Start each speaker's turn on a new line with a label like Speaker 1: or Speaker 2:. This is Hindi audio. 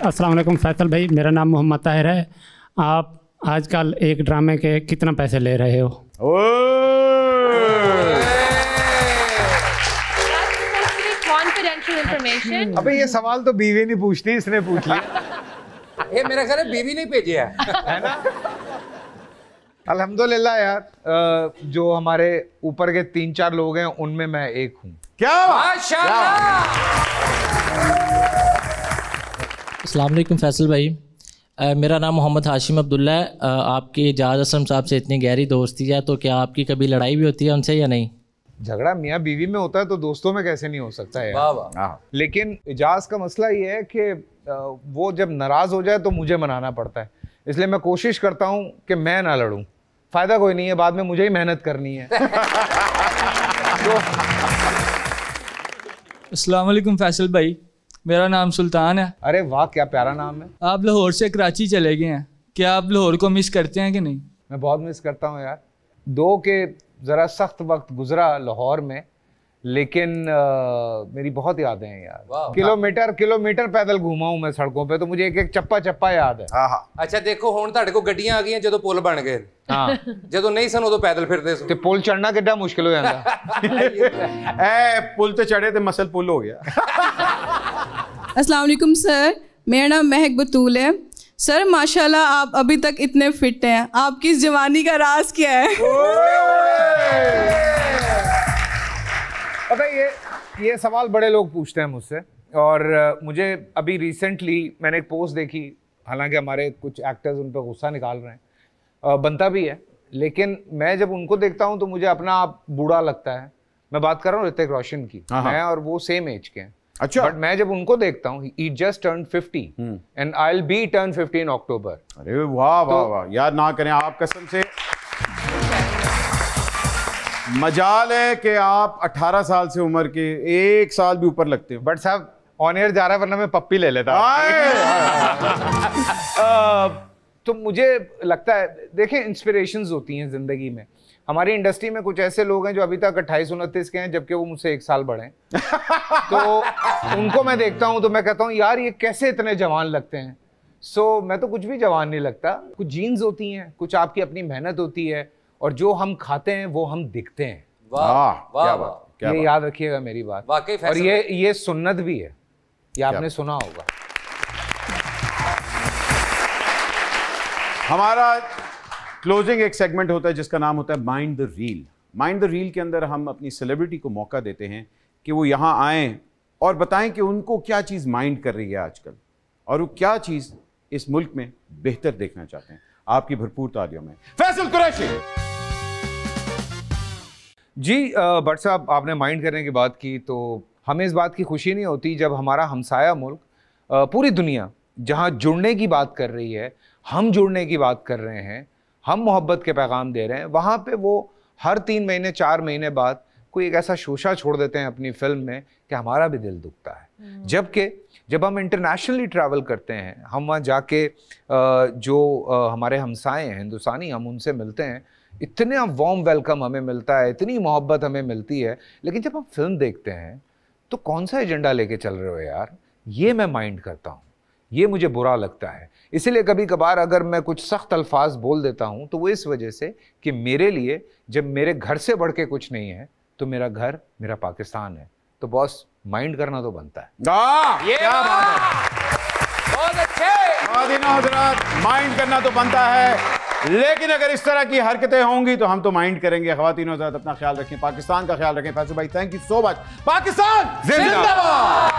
Speaker 1: अस्सलाम वालेकुम फैसल भाई, मेरा नाम मोहम्मद ताहिर है। आप आजकल एक ड्रामे के कितना पैसे ले रहे हो?
Speaker 2: अबे ये सवाल तो बीवी नहीं पूछती, इसने पूछ लिया।
Speaker 3: ये मेरा ख्याल है बीवी नहीं भेजी है
Speaker 2: ना? अल्हम्दुलिल्लाह यार, जो हमारे ऊपर के 3-4 लोग हैं उनमें मैं एक हूँ।
Speaker 4: क्या
Speaker 3: माशाल्लाह।
Speaker 5: अस्सलाम वालेकुम फैसल भाई, मेरा नाम मोहम्मद हाशिम अब्दुल्ला है। आपके एजाज असलम साहब से इतनी गहरी दोस्ती है, तो क्या आपकी कभी लड़ाई भी होती है उनसे या नहीं?
Speaker 2: झगड़ा मियाँ बीवी में होता है तो दोस्तों में कैसे नहीं हो सकता है
Speaker 3: वाह वाह।
Speaker 2: लेकिन एजाज का मसला ये है कि वो जब नाराज हो जाए तो मुझे मनाना पड़ता है, इसलिए मैं कोशिश करता हूँ कि मैं ना लड़ूं। फायदा कोई नहीं है, बाद में मुझे ही मेहनत करनी है। तो
Speaker 6: अस्सलाम वालेकुम फैसल भाई, मेरा नाम सुल्तान है।
Speaker 2: अरे वाह, क्या प्यारा नाम है।
Speaker 6: आप लाहौर से कराची चले गए हैं, क्या आप लाहौर को मिस करते हैं कि नहीं?
Speaker 2: मैं बहुत मिस करता हूँ यार। दो के ज़रा सख्त वक्त गुजरा लाहौर में, लेकिन मेरी बहुत यादें हैं यार। किलोमीटर पैदल घूमा हूं मैं सड़कों पे, तो मुझे एक एक चप्पा चप्पा याद है।
Speaker 3: अच्छा देखो, हुण तुहाडे को गड्डियां आ गई हैं, जदों पुल बन गए। हाँ, जदों नहीं सन उदों पैदल फिरदे सी।
Speaker 2: ते पुल चढ़ना कितना मुश्किल हो जाता।
Speaker 4: ए पुल ते चढ़े ते मसल पुल हो गया।
Speaker 7: अस्सलाम वालेकुम सर, मेरा नाम महक बतूल है। सर माशाल्लाह आप अभी तक इतने फिट हैं, आपकी इस जवानी का राज क्या है?
Speaker 2: पता है, ये सवाल बड़े लोग पूछते हैं मुझसे, और मुझे अभी रिसेंटली मैंने एक पोस्ट देखी, हालांकि हमारे कुछ एक्टर्स उन पर गुस्सा निकाल रहे हैं, बनता भी है, लेकिन मैं जब उनको देखता हूं तो मुझे अपना आप बूढ़ा लगता है। मैं बात कर रहा हूँ ऋतिक रोशन की, मैं और वो सेम एज के हैं।
Speaker 4: अच्छा।
Speaker 2: बट मैं जब उनको देखता हूँ, he just turned 50 and I'll be turn 50 in October।
Speaker 4: अरे वाह वाह वाह, याद ना करें आप, कसम से मजाल है कि आप 18 साल से उम्र के 1 साल भी ऊपर लगते हो।
Speaker 2: बट साहब ऑन एयर जा रहा है, वरना मैं पप्पी ले लेता। तो मुझे लगता है, देखिए इंस्पिरेशंस होती हैं जिंदगी में। हमारी इंडस्ट्री में कुछ ऐसे लोग हैं जो अभी तक 28-29 के हैं, जबकि वो मुझसे 1 साल बड़े हैं। तो उनको मैं देखता हूं तो मैं कहता हूं यार ये कैसे इतने जवान लगते हैं। सो मैं तो कुछ भी जवान नहीं लगता। कुछ जीन्स होती हैं, कुछ आपकी अपनी मेहनत होती है, और जो हम खाते हैं वो हम दिखते हैं।
Speaker 3: वाह वाह वाह,
Speaker 2: ये याद रखिएगा मेरी बात।
Speaker 3: वाकई,
Speaker 2: और ये सुन्नत भी है, ये आपने सुना होगा।
Speaker 4: हमारा क्लोजिंग एक सेगमेंट होता है जिसका नाम होता है mind the reel. Mind the reel के अंदर हम अपनी सेलिब्रिटी को मौका देते हैं कि वो यहाँ आएँ और बताएं कि उनको क्या चीज़ माइंड कर रही है आजकल, और वो क्या चीज़ इस मुल्क में बेहतर देखना चाहते हैं। आपकी भरपूर तालियों में फैसल कुरैशी
Speaker 2: जी। भट्ट साहब, आपने माइंड करने की बात की, तो हमें इस बात की खुशी नहीं होती जब हमारा हमसाया मुल्क, पूरी दुनिया जहाँ जुड़ने की बात कर रही है, हम जुड़ने की बात कर रहे हैं, हम मोहब्बत के पैगाम दे रहे हैं, वहाँ पे वो हर 3 महीने 4 महीने बाद कोई एक ऐसा शोशा छोड़ देते हैं अपनी फिल्म में कि हमारा भी दिल दुखता है। जबकि जब हम इंटरनेशनली ट्रैवल करते हैं, हम वहाँ जाके जो हमारे हमसाए हैं हिंदुस्तानी, हम उनसे मिलते हैं, इतना वार्म वेलकम हमें मिलता है, इतनी मोहब्बत हमें मिलती है। लेकिन जब हम फिल्म देखते हैं तो कौन सा एजेंडा लेके चल रहे हो यार, ये मैं माइंड करता हूँ, ये मुझे बुरा लगता है। इसीलिए कभी कभार अगर मैं कुछ सख्त अल्फाज बोल देता हूँ तो वो इस वजह से कि मेरे लिए जब मेरे घर से बढ़ के कुछ नहीं है तो मेरा घर मेरा पाकिस्तान है। तो बॉस, माइंड करना तो बनता है।
Speaker 4: ये क्या बात है,
Speaker 3: बहुत अच्छे।
Speaker 4: माइंड करना तो बनता है, लेकिन अगर इस तरह की हरकतें होंगी तो हम तो माइंड करेंगे। ख्वातीन हज़रात, अपना ख्याल रखें, पाकिस्तान का ख्याल रखें। फैसल भाई, thank you so much. Pakistan जिंदाबाद।